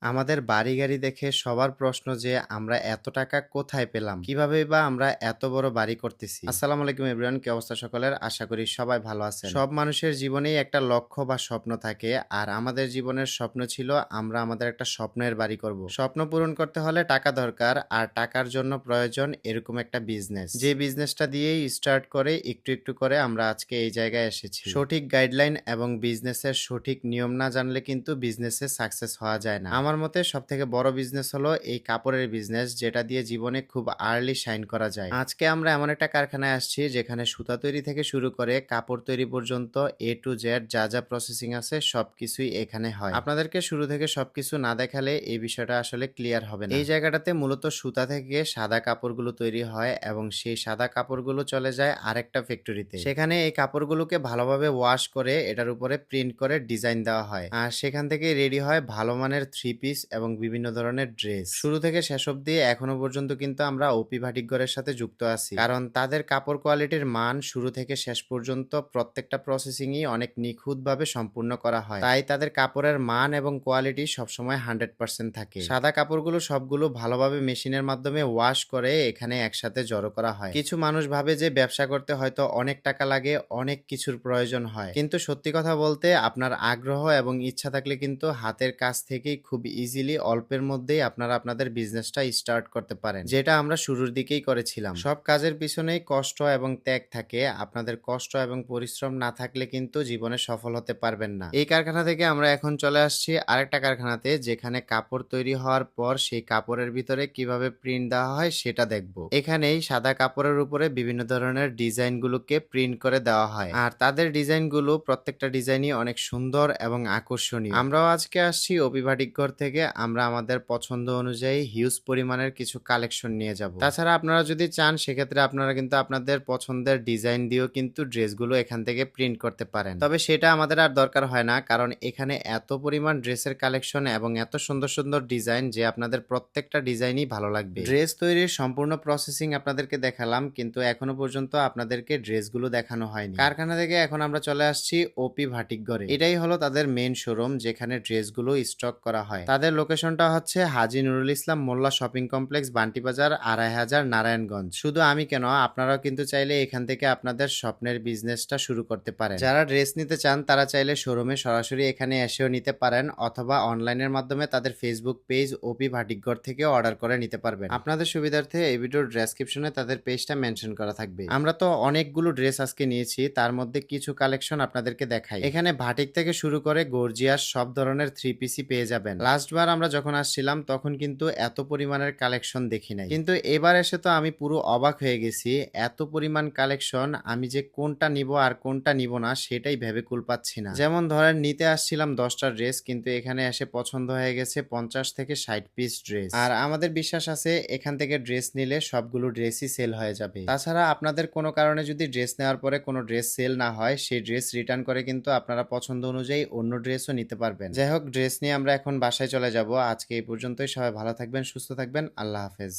আমাদের বাড়ি-গাড়ি দেখে সবার প্রশ্ন যে আমরা এত টাকা কোথায় পেলাম? কিভাবেই বা আমরা এত বড় বাড়ি করতেছি? আসসালামু আলাইকুম এভরিওয়ান, কি অবস্থা সকলের? আশা করি সবাই ভালো আছেন। সব মানুষের জীবনেই একটা লক্ষ্য বা স্বপ্ন থাকে। আর আমাদের জীবনের স্বপ্ন ছিল আমরা আমাদের একটা স্বপ্নের বাড়ি করব। স্বপ্ন পূরণ করতে হলে টাকা দরকার আর টাকার জন্য প্রয়োজন এরকম একটা বিজনেস। যে বিজনেসটা দিয়েই স্টার্ট করে একটু, একটু করে আমরা আজকে এই জায়গায় এসেছি। সঠিক গাইডলাইন এবং বিজনেসের সঠিক নিয়ম না জানলে কিন্তু বিজনেসে সাকসেস হওয়া যায় না। আমার মতে সবথেকে বড় বিজনেস হলো এই কাপড়ের বিজনেস, যেটা দিয়ে জীবনে খুব আর্লি শাইন করা যায়। আজকে আমরা এমন একটা কারখানায় আসছি যেখানে সুতা তৈরি থেকে শুরু করে কাপড় তৈরি পর্যন্ত এ টু জেড যা যা প্রসেসিং আছে সবকিছুই এখানে হয়। আপনাদেরকে শুরু থেকে সবকিছু না দেখালে এই বিষয়টা আসলে ক্লিয়ার হবে না। এই জায়গাটাতে মূলত সুতা থেকে সাদা কাপড়গুলো তৈরি হয় এবং সেই সাদা কাপড়গুলো চলে যায় আরেকটা ফ্যাক্টরিতে। সেখানে এই কাপড়গুলোকে ভালোভাবে ওয়াশ করে এটার উপরে প্রিন্ট করে ডিজাইন দেওয়া হয় আর সেখান থেকে রেডি হয় ভালো মানের থ্রি পিস এবং বিভিন্ন ধরনের ড্রেস। শুরু থেকে শেষ অবধি এখনো পর্যন্ত কিন্তু আমরা ওপি ভাটিকগড়ের সাথে যুক্ত আছি, কারণ তাদের কাপড় কোয়ালিটির মান শুরু থেকে শেষ পর্যন্ত প্রত্যেকটা প্রসেসিংই অনেক নিখুঁতভাবে সম্পূর্ণ করা হয়। তাই তাদের কাপড়ের মান এবং কোয়ালিটি সবসময় 100% থাকে। সাদা কাপড়গুলো সবগুলো ভালোভাবে মেশিনের মাধ্যমে ওয়াশ করে এখানে একসাথে জড়ো করা হয়। কিছু মানুষ ভাবে যে ব্যবসা করতে হয়তো অনেক টাকা লাগে, অনেক কিছুর প্রয়োজন হয়, কিন্তু সত্যি কথা বলতে আপনার আগ্রহ এবং ইচ্ছা থাকলে কিন্তু হাতের কাজ থেকেই খুব ইজিলি অল্পের মধ্যেই আপনারা আপনাদের বিজনেসটা স্টার্ট করতে পারেন, যেটা আমরা শুরুর দিকেই করেছিলাম। সব কাজের পিছনেই কষ্ট এবং ত্যাগ থাকে। আপনাদের কষ্ট এবং পরিশ্রম না থাকলে কিন্তু জীবনে সফল হতে পারবেন না। এই কারখানা থেকে আমরা এখন চলে আসছি আরেকটা কারখানাতে, যেখানে কাপড় তৈরি হওয়ার পর সেই কাপড়ের ভিতরে কিভাবে প্রিন্ট দেওয়া হয় সেটা দেখবো। এখানেই সাদা কাপড়ের উপরে বিভিন্ন ধরনের ডিজাইন গুলোকে প্রিন্ট করে দেওয়া হয় আর তাদের ডিজাইন গুলো প্রত্যেকটা ডিজাইনই অনেক সুন্দর এবং আকর্ষণীয়। আমরাও আজকে আসছি অভিভাটিকঘর থেকে। আমরা আমাদের পছন্দ অনুযায়ী হিউজ পরিমাণের কিছু কালেকশন নিয়ে যাব। তাছাড়া আপনারা যদি চান সেক্ষেত্রে আপনারা কিন্তু আপনাদের পছন্দের ডিজাইন দিয়েও কিন্তু ড্রেসগুলো এখান থেকে প্রিন্ট করতে পারেন। তবে সেটা আমাদের আর দরকার হয় না, কারণ এখানে এত পরিমাণ ড্রেসের কালেকশন এবং এত সুন্দর সুন্দর ডিজাইন যে আপনাদের প্রত্যেকটা ডিজাইনই ভালো লাগবে। ড্রেস তৈরির সম্পূর্ণ প্রসেসিং আপনাদেরকে দেখালাম, কিন্তু এখনো পর্যন্ত আপনাদেরকে ড্রেসগুলো দেখানো হয়নি। কারখানা থেকে এখন আমরা চলে আসছি ওপি ভাটিকঘরে। এটাই হলো তাদের মেইন শোরুম, যেখানে ড্রেসগুলো স্টক করা হয়। তাদের লোকেশনটা হচ্ছে হাজী নুরুল ইসলাম মোল্লা শপিং কমপ্লেক্স, বান্টি বাজার, ২৫০০ নারায়ণগঞ্জ। শুধু আমি কেন, আপনারাও কিন্তু চাইলে এখান থেকে আপনাদের স্বপ্নের বিজনেসটা শুরু করতে পারেন। যারা ড্রেস নিতে চান তারা চাইলে শোরুমে সরাসরি এখানে এসেও নিতে পারেন, অথবা অনলাইনের মাধ্যমে তাদের ফেসবুক পেজ ওপি ভাটিকঘর থেকে অর্ডার করে নিতে পারবেন। আপনাদের সুবিধার্থে এই ভিডিওর ডেসক্রিপশনে তাদের পেজটা মেনশন করা থাকবে। আমরা তো অনেকগুলো ড্রেস আজকে নিয়েছি, তার মধ্যে কিছু কালেকশন আপনাদেরকে দেখাই। এখানে ভাটিক থেকে শুরু করে গর্জিয়াস সব ধরনের থ্রি পিসি পেয়ে যাবেন। লাস্টবার আমরা যখন আসছিলাম তখন কিন্তু এত পরিমাণের কালেকশন দেখি নাই, কিন্তু এবার এসে তো আমি পুরো অবাক হয়ে গেছি। এত পরিমাণ কালেকশন, আমি যে কোনটা নিব আর কোনটা নিব না সেটাই ভেবে কুল পাচ্ছি না। যেমন ধরেন নিতে আসছিলাম 10টা ড্রেস, কিন্তু এখানে এসে পছন্দ হয়ে গেছে 50 থেকে 60 পিস ড্রেস। আর আমাদের বিশ্বাস আছে এখান থেকে ড্রেস নিলে সবগুলো ড্রেসই সেল হয়ে যাবে। তাছাড়া আপনাদের কোনো কারণে যদি ড্রেস নেওয়ার পরে কোনো ড্রেস সেল না হয়, সেই ড্রেস রিটার্ন করে কিন্তু আপনারা পছন্দ অনুযায়ী অন্য ড্রেসও নিতে পারবেন। যাই হোক, ড্রেস নিয়ে আমরা এখন বাসায় চলে যাব। আজকে এই পর্যন্তই। সবাই ভালো থাকবেন, সুস্থ থাকবেন। আল্লাহ হাফেজ।